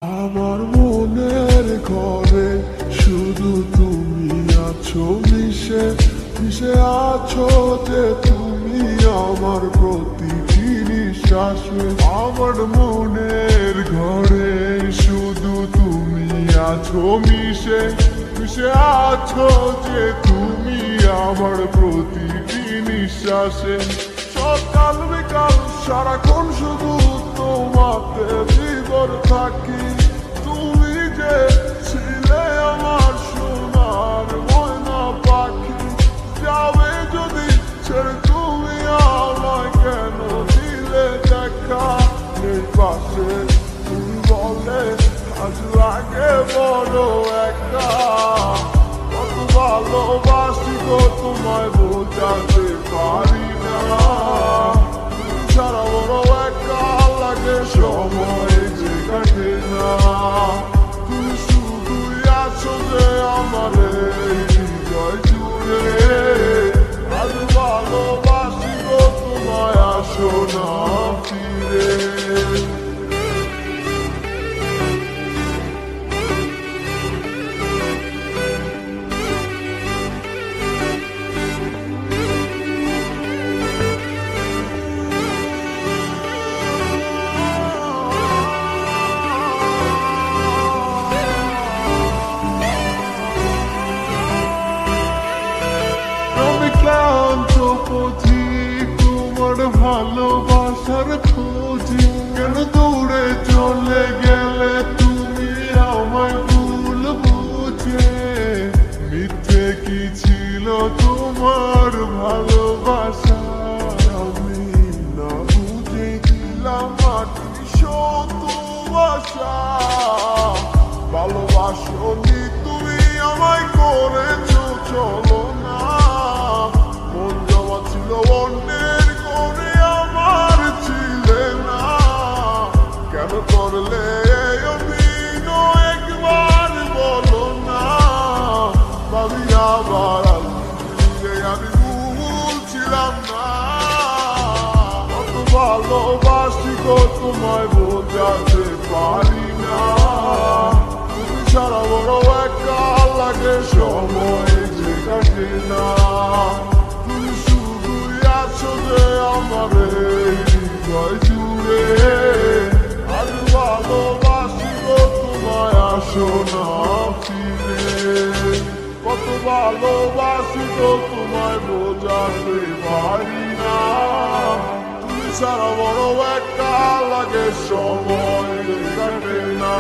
আমার মনের ঘরে শুধু তুমি আছো মিশে মিশে আছো যে তুমি আমার প্রতিটি নিঃশ্বাসে। আমার মনের ঘরে শুধু তুমি আছো মিশে মিশে আছো যে তুমি আমার প্রতিটি নিঃশ্বাসে। সকাল বিকাল সারাক্ষণ শুধু তোমাকে বিবর থাকি। তুমি যে ছিলে আমার সোনার ময়না পাখি, যাবে যদি ছেড়ে তুমি আমায় কেন দিলে দেখা? এই পাশে তুমি বলে আজ লাগে বড় একা। কত ভালোবাসি গো তোমায় বোঝাতে পারি না। সারা বড় একা লাগে, সময় যে কাটে না। তুমি শুধুই আছো যে আমার হৃদয় জুড়ে। আজ ভালোবাসি গো তোমায়, আসো না ফিরে। ক্লান্ত পথিক তোমার ভালোবাসার খোঁজে, কেন দূরে চলে গেলে তুমি আমায় ভুল বুঝে? মিথ্যে কি ছিল তোমার ভালোবাসা, আমি না বুঝে দিলাম মাটি শত আশা। ভালোবাসনি তুমি আমায় করেছো চলো না, মন জমা ছিল অন্যের করে আমার ছিলে না। কেন করলে অভিনয় একবার বলো না? ভাবি আবার আমি ভুল ছিলাম না। কত ভালোবাসি গো তোমায় বোঝাতে পারি না। তুমি সারা বড় একা লাগে, সময় যে কাটে না। তুমি শুধুই আছো যে আমার হৃদয় জুড়ে। আজ ভালোবাসি গো তোমায়, আসো না ফিরে। কত ভালোবাসি গো তোমায় বোঝাতে পারি না। তুমি সারা বড় একা লাগে, সময় যে কাটে না।